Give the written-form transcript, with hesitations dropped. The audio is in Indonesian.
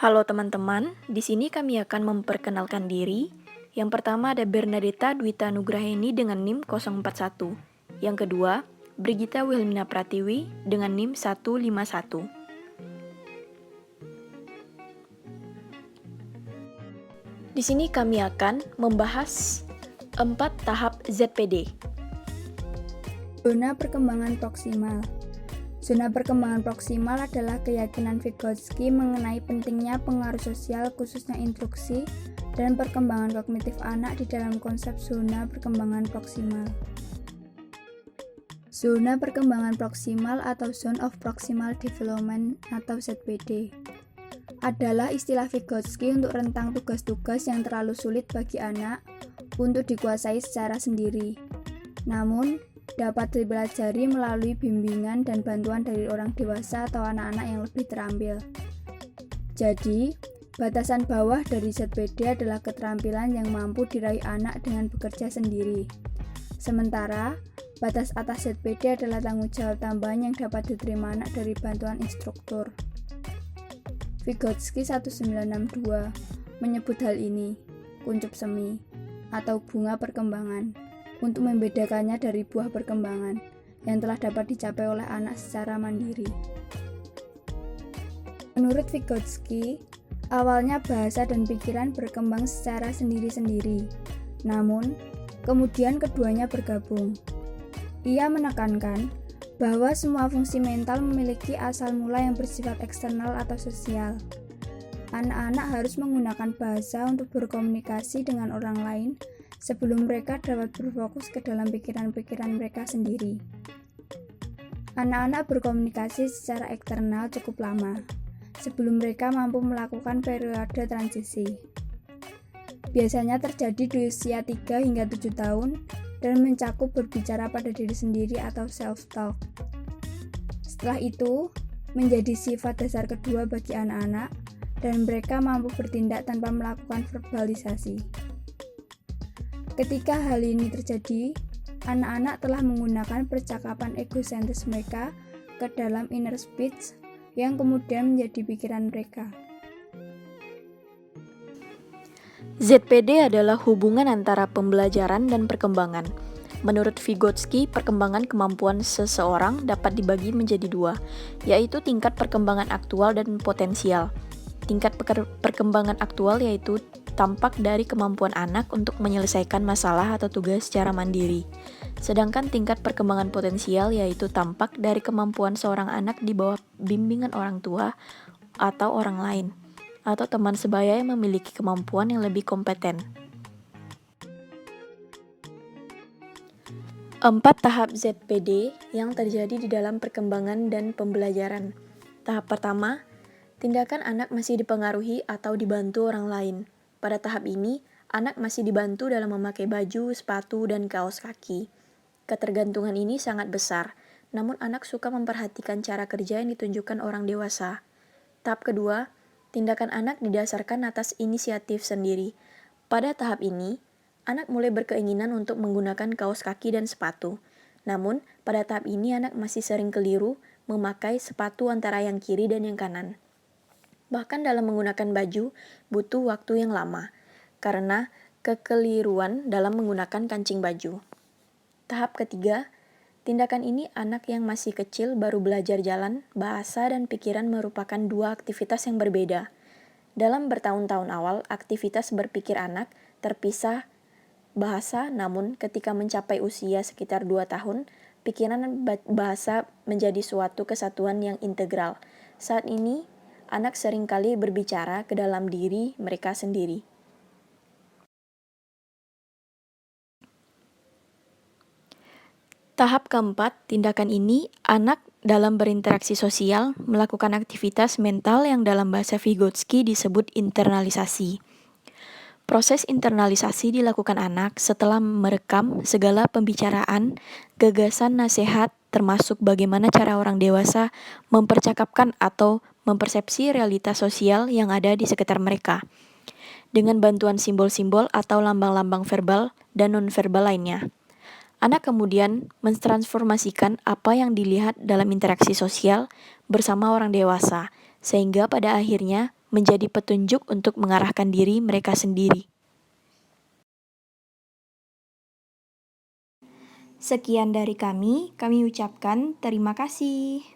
Halo teman-teman, di sini kami akan memperkenalkan diri. Yang pertama ada Bernadetta Dwita Nugraheni dengan NIM 041. Yang kedua, Brigita Wilmina Pratiwi dengan NIM 151. Di sini kami akan membahas 4 tahap ZPD. Zona perkembangan proksimal. Zona perkembangan proksimal adalah keyakinan Vygotsky mengenai pentingnya pengaruh sosial, khususnya instruksi, dan perkembangan kognitif anak di dalam konsep zona perkembangan proksimal. Zona perkembangan proksimal atau Zone of Proximal Development atau ZPD adalah istilah Vygotsky untuk rentang tugas-tugas yang terlalu sulit bagi anak untuk dikuasai secara sendiri. Namun, dapat dipelajari melalui bimbingan dan bantuan dari orang dewasa atau anak-anak yang lebih terampil. Jadi, batasan bawah dari ZPD adalah keterampilan yang mampu diraih anak dengan bekerja sendiri. Sementara, batas atas ZPD adalah tanggung jawab tambahan yang dapat diterima anak dari bantuan instruktur. Vygotsky 1962 menyebut hal ini kuncup semi atau bunga perkembangan untuk membedakannya dari buah perkembangan yang telah dapat dicapai oleh anak secara mandiri. Menurut Vygotsky, awalnya bahasa dan pikiran berkembang secara sendiri-sendiri, namun kemudian keduanya bergabung. Ia menekankan bahwa semua fungsi mental memiliki asal mula yang bersifat eksternal atau sosial. Anak-anak harus menggunakan bahasa untuk berkomunikasi dengan orang lain sebelum mereka dapat berfokus ke dalam pikiran-pikiran mereka sendiri. Anak-anak berkomunikasi secara eksternal cukup lama, sebelum mereka mampu melakukan periode transisi. Biasanya terjadi di usia 3 hingga 7 tahun dan mencakup berbicara pada diri sendiri atau self-talk. Setelah itu, menjadi sifat dasar kedua bagi anak-anak dan mereka mampu bertindak tanpa melakukan verbalisasi. Ketika hal ini terjadi, anak-anak telah menggunakan percakapan egosentris mereka ke dalam inner speech yang kemudian menjadi pikiran mereka. ZPD adalah hubungan antara pembelajaran dan perkembangan. Menurut Vygotsky, perkembangan kemampuan seseorang dapat dibagi menjadi 2, yaitu tingkat perkembangan aktual dan potensial. Tingkat perkembangan aktual yaitu tampak dari kemampuan anak untuk menyelesaikan masalah atau tugas secara mandiri. Sedangkan tingkat perkembangan potensial yaitu tampak dari kemampuan seorang anak di bawah bimbingan orang tua atau orang lain, atau teman sebaya yang memiliki kemampuan yang lebih kompeten. 4 tahap ZPD yang terjadi di dalam perkembangan dan pembelajaran. Tahap pertama, tindakan anak masih dipengaruhi atau dibantu orang lain. Pada tahap ini, anak masih dibantu dalam memakai baju, sepatu, dan kaos kaki. Ketergantungan ini sangat besar, namun anak suka memperhatikan cara kerja yang ditunjukkan orang dewasa. Tahap kedua, tindakan anak didasarkan atas inisiatif sendiri. Pada tahap ini, anak mulai berkeinginan untuk menggunakan kaos kaki dan sepatu. Namun, pada tahap ini anak masih sering keliru memakai sepatu antara yang kiri dan yang kanan. Bahkan dalam menggunakan baju, butuh waktu yang lama, karena kekeliruan dalam menggunakan kancing baju. Tahap ketiga, tindakan ini anak yang masih kecil baru belajar jalan, bahasa, dan pikiran merupakan 2 aktivitas yang berbeda. Dalam bertahun-tahun awal, aktivitas berpikir anak terpisah bahasa, namun ketika mencapai usia sekitar 2 tahun, pikiran dan bahasa menjadi suatu kesatuan yang integral. Saat ini, anak seringkali berbicara ke dalam diri mereka sendiri. Tahap keempat, tindakan ini anak dalam berinteraksi sosial melakukan aktivitas mental yang dalam bahasa Vygotsky disebut internalisasi. Proses internalisasi dilakukan anak setelah merekam segala pembicaraan, gagasan, nasihat, termasuk bagaimana cara orang dewasa mempercakapkan atau mempersepsi realitas sosial yang ada di sekitar mereka, dengan bantuan simbol-simbol atau lambang-lambang verbal dan non-verbal lainnya. Anak kemudian mentransformasikan apa yang dilihat dalam interaksi sosial bersama orang dewasa, sehingga pada akhirnya menjadi petunjuk untuk mengarahkan diri mereka sendiri. Sekian dari kami ucapkan terima kasih.